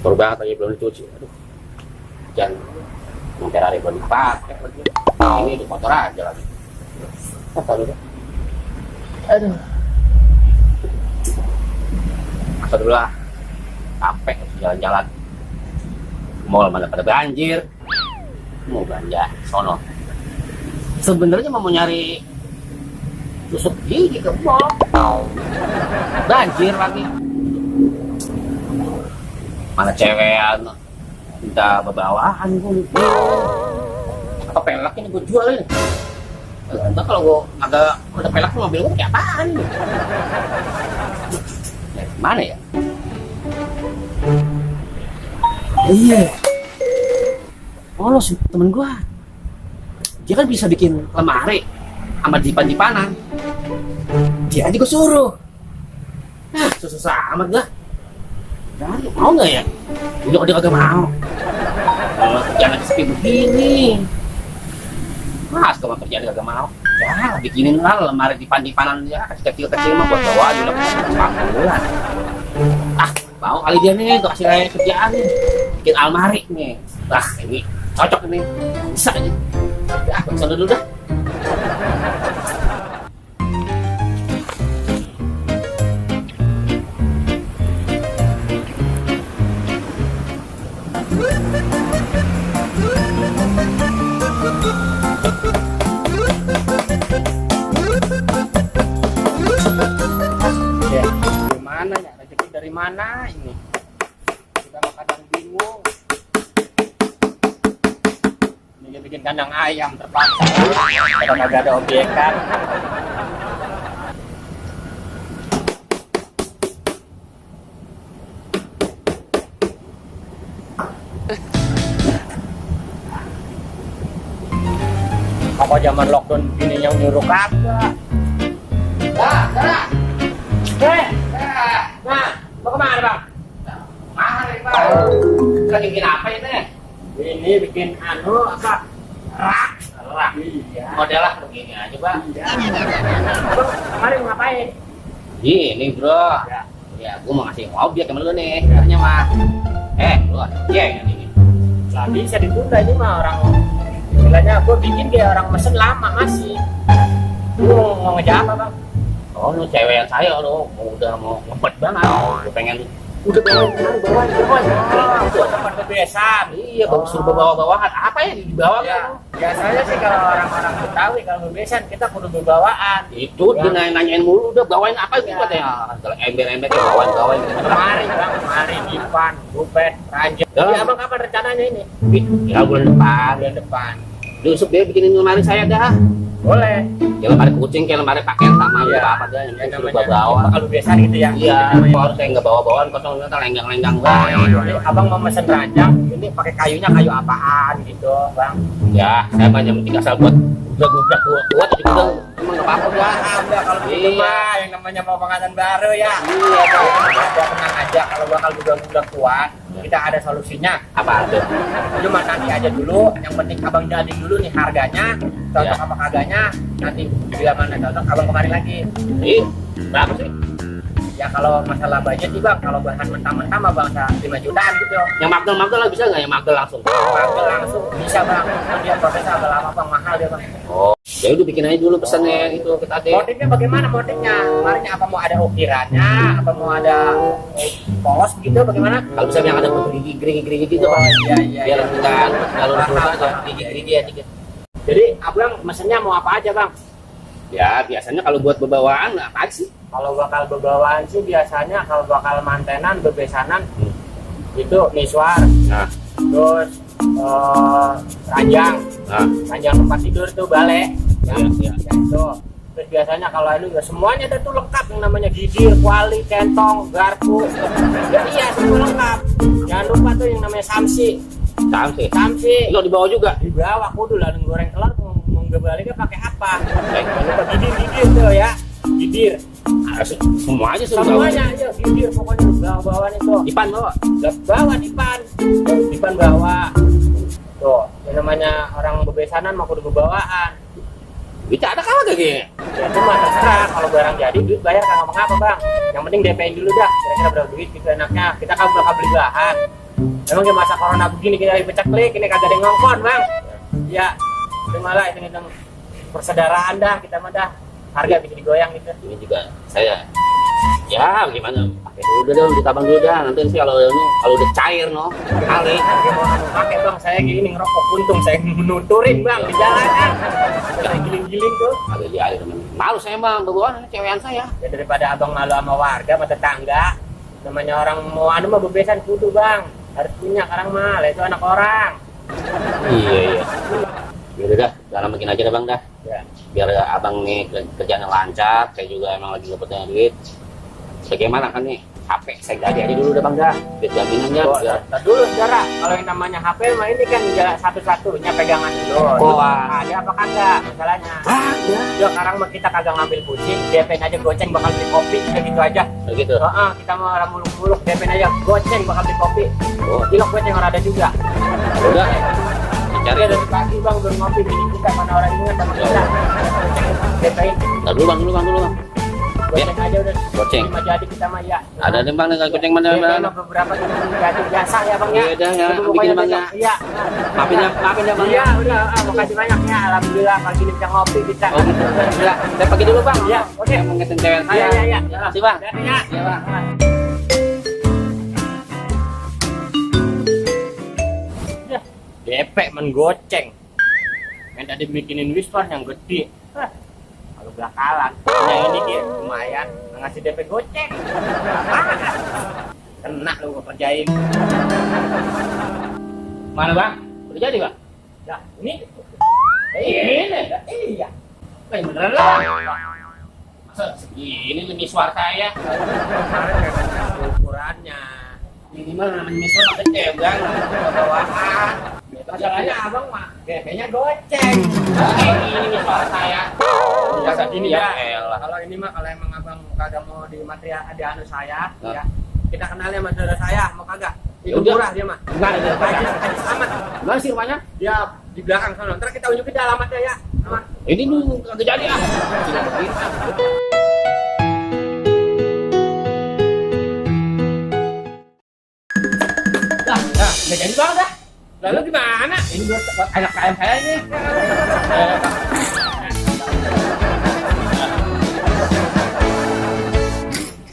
Baru banget lagi belum dicuci. Aduh. Jangan sampai hari belum dipakai lagi. Ini itu kotor aja lagi. Apa lu? Aduh. Masa dulu lah. Capek jalan-jalan. Mall mana pada banjir. Mau belanja sono. Sebenarnya mau nyari tusuk gigi ke mall. Banjir lagi. Mana cewekan minta bawahan gue. Apa pelak ini gue jual ini. Entah kalau gue agak udah pelak mobil gue kayak apaan nih. Mana ya? Iya. Oh, temen gue. Dia kan bisa bikin lemari sama dipan-dipanan. Dia aja gue suruh. Nah, susah amat dah. Dan mau nggak ya? Dia kagak mau. Kalau kerjaan lagi sepi begini, mas kalau kerjaan kagak mau, ya bikinin lah lemari dipan-dipanan ya kecil-kecil mah buat bawa aja lah bulan. Ah, mau kali dia nih tuh kasih saya kerjaan nih, bikin almari nih. Nah ini cocok ini, bisa aja. Ya, bisa dulu dah. Gimana ya, rezeki dari mana ini? Sudah kadang bingung. Ini bikin kandang ayam terpaksa. Kadang kagak ada objekan. Apa zaman lockdown begini yang nyuruh kagak? Dah. Nah, mau kemana bang? Mari bang. Lagi bikin apa ini? Ini bikin apa? Rak. Iya. Model lah begini aja bang. Iya. Bang, kemarin mau ngapain? Ini bro. Ya, gue mau ngasih objek sama lu nih. Katanya mah. Lu objek ini. Lah bisa ditunda ini mah orang. Istilahnya gue bikin kayak orang mesen lama masih. Lu mau ngejar apa bang? Oh, lu cewek yang saya lu udah mau ngebet banget. Udah bawa itu tempat bebesan. Iya, bagus suruh bawa-bawahan. Apa ya dibawa ya? Biasanya sih kalau orang-orang Betawi kalau bebesan kita kudu bawaan. Itu dia nanyain mulu udah bawain apa gitu katanya. Kalau ember-ember bawain. Kemari dipan, bupet, ranjang. Jadi abang kapan rencananya ini? Ya bulan depan. Yusuf dia bikinin lemari saya dah. Boleh. Ya lemari kucing kayak lemari pakaian sama apa dah yang suruh bawa. Kalau biasa gitu ya. Iya. Kalau saya nggak bawa-bawaan kosong ternyata lenggang-lenggang banget. Abang mau mesen ranjang, ini pakai kayu apaan gitu, bang? Ya, saya mah yang penting asal buat gubrak kuat aja gitu. Emang nggak apa-apa bang. Ada kalau gitu mah yang namanya mau pengantin baru ya. Iya bang. Tenang aja kalau bakal gubrak kuat. Kita ada solusinya. Apa tuh? Cuma nanti aja dulu. Yang penting abang jadi dulu nih harganya. Cocok apa kagaknya. Nanti bila mana cocok abang kemarin lagi. Berapa sih? Ya kalau masalah budget sih bang, kalau bahan mentah-mentah mah bang 5 jutaan gitu. Yang magel lah bisa nggak? Yang magel langsung? Magel langsung bisa bang. Dia prosesnya agak lama bang, mahal dia bang. Oh, ya udah bikin aja dulu pesannya itu kita deh. Motifnya bagaimana motifnya? Kemarinnya apa mau ada ukirannya? Apa mau ada polos gitu? Bagaimana? Kalau bisa yang ada gerigi gitu bang. Iya. Biar enggak lalu aja gerigi ya dikit. Jadi abang mesennya mau apa aja bang? Ya biasanya kalau buat bebawaan apa sih? Kalau bakal bebawaan sih biasanya kalau bakal mantenan bebesanan itu miswar, terus ranjang, ranjang tempat tidur tuh balai, ya itu. Terus biasanya kalau itu ya semuanya ada tuh lengkap yang namanya gidir, kuali, kentong, garpu, ya iya semua lengkap. Jangan lupa tuh yang namanya samsi. Lo dibawa juga? Dibawa kudu lah goreng telur mau ngebaliknya pakai apa? Jangan lupa gidir tuh ya. Gidir semuanya aja gidir pokoknya bawa itu dipan bawa tuh yang namanya orang bebesanan mau kudu bebawaan bisa ada kalah gak gini ya cuma terserah kalau barang jadi duit bayar kagak mengapa bang yang penting DP-in dulu dah kira-kira berapa duit gitu enaknya kita kan bakal beli bahan Emang di masa corona begini kita lagi peceklik, ini kagak ada yang ngongkon bang. Ya, itu malah itu persaudaraan dah kita mah dah. Harga bisa digoyang gitu. Ini juga saya ya gimana pakai dulu dong, ditabang dulu dah, nanti sih kalau udah cair kali pakai bang, saya gini ngerokok untung saya menuturin bang di jalanan, saya giling-giling tuh. ada di air malu saya bang berbuahan cewekan saya Ya daripada abang malu sama warga sama tetangga, namanya orang mau anu mah bebesan kudu bang, harus punya karang mal itu anak orang. iya yaudah dah dalam bikin aja dah bang dah Ya. biar abang nih kerjaan lancar, saya juga emang lagi dapetin duit. Bagaimana kan nih HP saya ganti aja dulu dah bang dah biar jaminannya biar Tar dulu saudara, kalau yang namanya HP mah ini kan jalan satu-satunya pegangan dulu. Ada apa kagak masalahnya? ada Ya sekarang mah kita kagak ngambil pusing, DP aja goceng bakal beli kopi, kayak gitu aja. begitu. Kita mau orang muluk-muluk, DP aja goceng bakal beli kopi. Oh Cilok goceng orang ada juga. udah cari Dia dari pagi bang belum ngopi, gini kita mana orang ingat sama kita. DP-in, dulu bang goceng aja udah. Goceng. Lima jadi kita mah ya. ada nih bang nggak kucing mana DP bang. mah beberapa kita jadi biasa ya bang ya. Iya dah, ya, Tunggu bikin pokoknya bang, ya. besok. Iya. Maafin ya bang. Iya udah, makasih banyak ya. Alhamdulillah pagi ini bisa ngopi kita. Oh gitu. Ya, saya pergi dulu bang. Iya, oke. Saya mau ngetin cewek saya. Iya. Terima kasih bang. Ya. Iya bang. DP menggoceng. Yang tadi bikinin whisper yang gede. Kalau belakangan, yang ini dia lumayan ngasih DP goceng. Kena lu gua kerjain. Mana bang? Udah jadi bang? Ya, ini. Iya. Beneran lah. Masa segini lebih suara saya? Ukurannya. Minimal namanya misal kecil bang. Bawahan. Masalahnya abang mah DP-nya goceng. Ini suara saya. Biasa gini ya. Kalau ini mah kalau emang abang kagak mau di material ada anu saya, ya kita kenalnya sama saudara saya, mau kagak? Itu murah dia mah. Enggak ada Aja amat. Mana sih rumahnya? Dia di belakang sana. Ntar kita unjukin alamatnya ya. Aman. Ini dulu kagak jadi ah. Nah, nggak jadi banget dah. Lalu gimana? Ini buat anak KM saya nih.